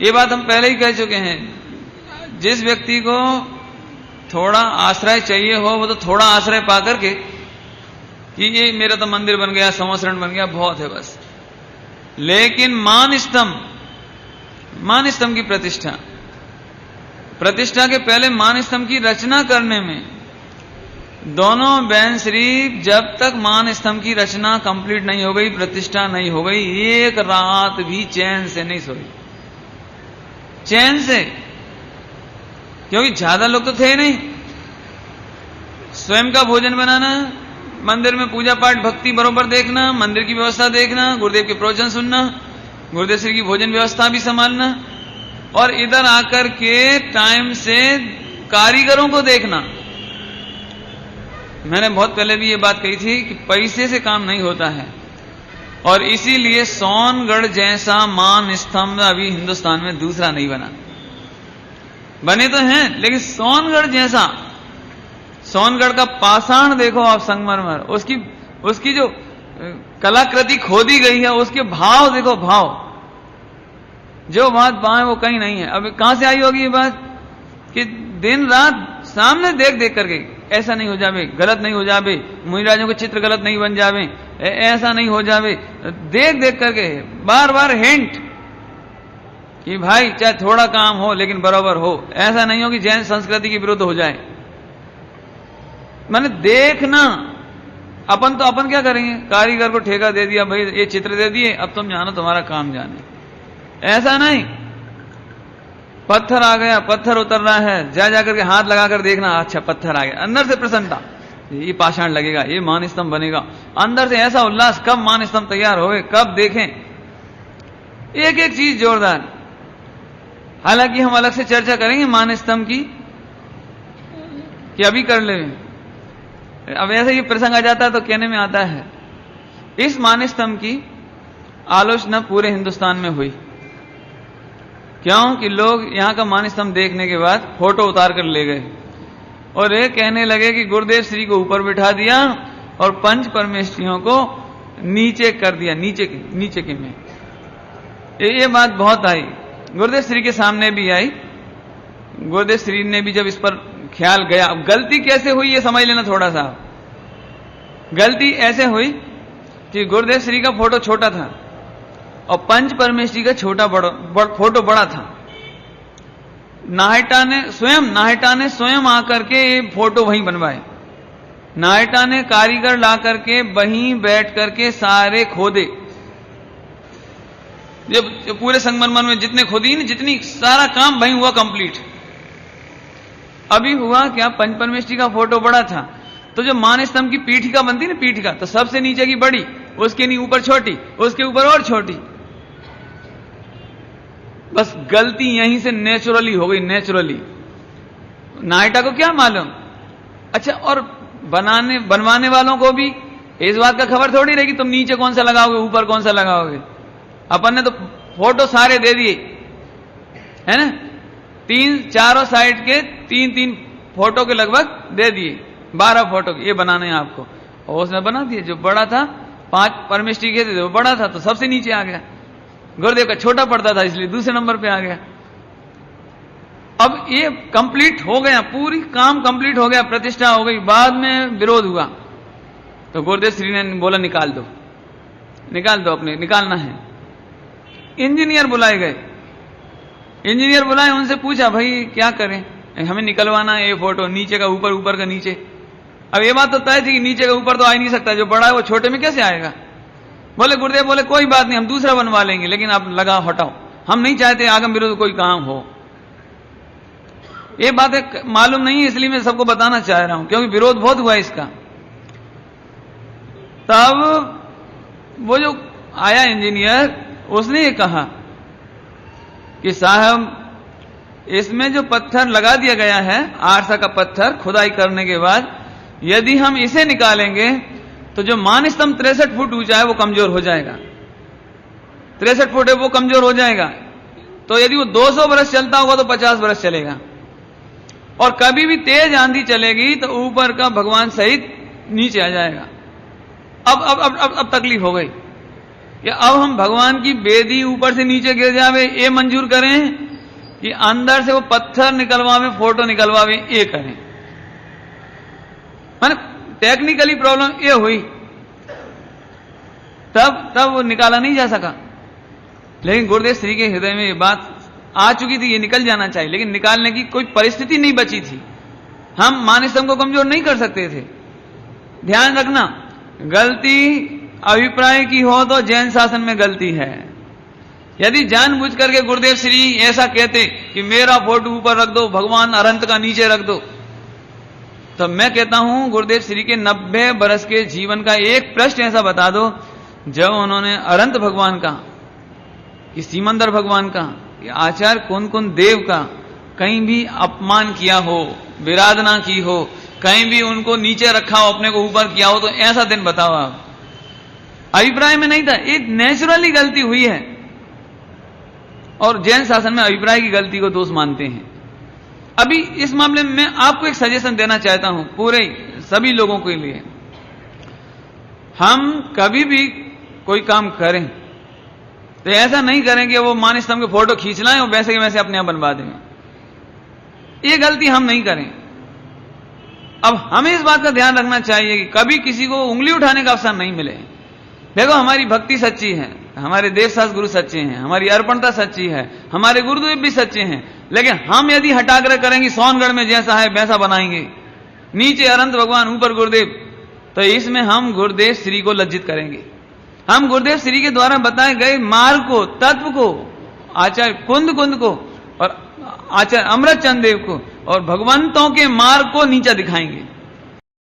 ये बात हम पहले ही कह चुके हैं। जिस व्यक्ति को थोड़ा आश्रय चाहिए हो, वो तो थोड़ा आश्रय पा करके कि ये मेरा तो मंदिर बन गया, संवत्सरण बन गया, बहुत है बस। लेकिन मान स्तंभ की प्रतिष्ठा के पहले मान स्तंभ की रचना करने में दोनों बहन श्री जब तक मान स्तंभ की रचना कंप्लीट नहीं हो गई, प्रतिष्ठा नहीं हो गई, एक रात भी चैन से नहीं सोई, चैन से। क्योंकि ज्यादा लोग तो थे नहीं। स्वयं का भोजन बनाना, मंदिर में पूजा पाठ भक्ति बरोबर देखना, मंदिर की व्यवस्था देखना, गुरुदेव के प्रवचन सुनना, गुरुदेव श्री की भोजन व्यवस्था भी संभालना, और इधर आकर के टाइम से कारीगरों को देखना। मैंने बहुत पहले भी ये बात कही थी कि पैसे से काम नहीं होता है, और इसीलिए सोनगढ़ जैसा मान स्तंभ अभी हिंदुस्तान में दूसरा नहीं बना। बने तो हैं, लेकिन सोनगढ़ जैसा, सोनगढ़ का पाषाण देखो आप, संगमरमर, उसकी जो कलाकृति खोदी गई है, उसके भाव देखो, भाव, जो बात पाए वो कहीं नहीं है। अब कहां से आई होगी ये बात कि दिन रात सामने देख देख करके ऐसा नहीं हो जावे, गलत नहीं हो जावे, मुनिराजों के चित्र गलत नहीं बन जावे, ऐसा नहीं हो जावे, देख देख करके बार बार हिंट कि भाई चाहे थोड़ा काम हो लेकिन बराबर हो, ऐसा नहीं हो कि जैन संस्कृति के विरुद्ध हो जाए। मैंने देखना, अपन क्या करेंगे, कारीगर को ठेका दे दिया, भाई ये चित्र दे दिए, अब तुम जानो, तुम्हारा काम जाने, ऐसा नहीं। पत्थर आ गया, पत्थर उतर रहा है, जा करके हाथ लगाकर देखना, अच्छा पत्थर आ गया, अंदर से प्रसन्नता, ये पाषाण लगेगा, ये मान स्तंभ बनेगा, अंदर से ऐसा उल्लास, कब मान स्तंभ तैयार हो गए, कब देखें, एक एक चीज जोरदार। हालांकि हम अलग से चर्चा करेंगे मान स्तंभ की, कि अभी कर ले। अब ऐसे ही प्रसंग आ जाता है तो कहने में आता है। इस मान स्तंभ की आलोचना पूरे हिंदुस्तान में हुई। क्यों कि लोग यहां का मान स्तंभ देखने के बाद फोटो उतार कर ले गए और ये कहने लगे कि गुरुदेव श्री को ऊपर बिठा दिया और पंच परमेष्ठियों को नीचे कर दिया, नीचे के में। ये बात बहुत आई, गुरुदेव श्री के सामने भी आई। गुरुदेव श्री ने भी जब इस पर ख्याल गया, अब गलती कैसे हुई ये समझ लेना थोड़ा सा। गलती ऐसे हुई कि गुरुदेव श्री का फोटो छोटा था और पंच परमेष्ठी का फोटो बड़ा था। नाहेटा ने स्वयं आकर के फोटो वहीं बनवाए। नाहेटा ने कारीगर ला करके वहीं बैठ करके सारे खोदे, जब पूरे संगमरमर में जितने खोदी न, जितनी सारा काम वहीं हुआ कंप्लीट। अभी हुआ क्या, पंच परमेष्ठी का फोटो बड़ा था, तो जो मान स्तंभ की पीठिका बनती ना, पीठिका, तो सबसे नीचे की बड़ी, उसके ऊपर छोटी, उसके ऊपर और छोटी। बस गलती यहीं से नेचुरली हो गई, नेचुरली। नायटा को क्या मालूम। अच्छा, और बनवाने वालों को भी इस बात का खबर थोड़ी रहेगी तुम नीचे कौन सा लगाओगे, ऊपर कौन सा लगाओगे। अपन ने तो फोटो सारे दे दिए, है ना, चारों साइड के तीन फोटो के लगभग दे दिए, 12 फोटो ये बनाने हैं आपको, और उसने बना दिए। जो बड़ा था, 5 परमेष्ठी के थे, वो बड़ा था तो सबसे नीचे आ गया। गुरुदेव का छोटा पड़ता था इसलिए दूसरे नंबर पे आ गया। अब ये कंप्लीट हो गया, पूरी काम कंप्लीट हो गया, प्रतिष्ठा हो गई। बाद में विरोध हुआ तो गुरुदेव श्री ने बोला निकाल दो अपने, निकालना है। इंजीनियर बुलाए गए, इंजीनियर बुलाए, उनसे पूछा भाई क्या करें, हमें निकलवाना है ये फोटो, नीचे का ऊपर, ऊपर का नीचे। अब ये बात तो तय थी कि नीचे का ऊपर तो आ ही नहीं सकता, जो बड़ा है वो छोटे में कैसे आएगा। बोले गुरुदेव बोले कोई बात नहीं, हम दूसरा बनवा लेंगे, लेकिन आप लगाओ, हटाओ, हम नहीं चाहते आगम विरोध कोई काम हो। ये बातें मालूम नहीं है, इसलिए मैं सबको बताना चाह रहा हूं, क्योंकि विरोध बहुत हुआ इसका। तब वो जो आया इंजीनियर, उसने ये कहा कि साहब इसमें जो पत्थर लगा दिया गया है, आरसा का पत्थर खुदाई करने के बाद, यदि हम इसे निकालेंगे तो जो मान स्तंभ 63 फुट ऊंचा है वो कमजोर हो जाएगा। 63 फुट है वो कमजोर हो जाएगा। तो यदि वो 200 बरस चलता होगा तो 50 बरस चलेगा, और कभी भी तेज आंधी चलेगी तो ऊपर का भगवान सहित नीचे आ जाएगा। अब तकलीफ हो गई। कि अब हम भगवान की बेदी ऊपर से नीचे गिर जावे ये मंजूर करें, कि अंदर से वो पत्थर निकलवावे, फोटो निकलवावे, ये करें। माने टेक्निकली प्रॉब्लम ये हुई, तब वो निकाला नहीं जा सका। लेकिन गुरुदेव श्री के हृदय में ये बात आ चुकी थी, ये निकल जाना चाहिए, लेकिन निकालने की कोई परिस्थिति नहीं बची थी। हम मान स्तंभ को कमजोर नहीं कर सकते थे। ध्यान रखना, गलती अभिप्राय की हो तो जैन शासन में गलती है। यदि जानबूझ करके गुरुदेव श्री ऐसा कहते कि मेरा फोटो ऊपर रख दो, भगवान अनंत का नीचे रख दो, तो मैं कहता हूं गुरुदेव श्री के 90 बरस के जीवन का एक पृष्ठ ऐसा बता दो जब उन्होंने अनंत भगवान का, कि सीमंदर भगवान का, कि आचार्य कौन कौन देव का कहीं भी अपमान किया हो, विराधना की हो, कहीं भी उनको नीचे रखा हो, अपने को ऊपर किया हो, तो ऐसा दिन बताओ आप। अभिप्राय में नहीं था, ये नेचुरली गलती हुई है। और जैन शासन में अभिप्राय की गलती को दोष मानते हैं। अभी इस मामले में मैं आपको एक सजेशन देना चाहता हूं, पूरे सभी लोगों के लिए। हम कभी भी कोई काम करें तो ऐसा नहीं करें कि वो मान स्तंभ के फोटो खींच लाएं और वैसे के वैसे अपने आप बनवा दें। ये गलती हम नहीं करें। अब हमें इस बात का ध्यान रखना चाहिए कि कभी किसी को उंगली उठाने का अवसर नहीं मिले। देखो, हमारी भक्ति सच्ची है, हमारे देवशास्त्र गुरु सच्चे हैं, हमारी अर्पणता सच्ची है, हमारे गुरुदेव भी सच्चे हैं, लेकिन हम यदि हटाग्रह करेंगे सोनगढ़ में जैसा है वैसा बनाएंगे, नीचे अनंत भगवान ऊपर गुरुदेव, तो इसमें हम गुरुदेव श्री को लज्जित करेंगे। हम गुरुदेव श्री के द्वारा बताए गए मार्ग को, तत्व को, आचार्य कुंद को और आचार्य अमृत चंद देव को और भगवंतों के मार्ग को नीचा दिखाएंगे।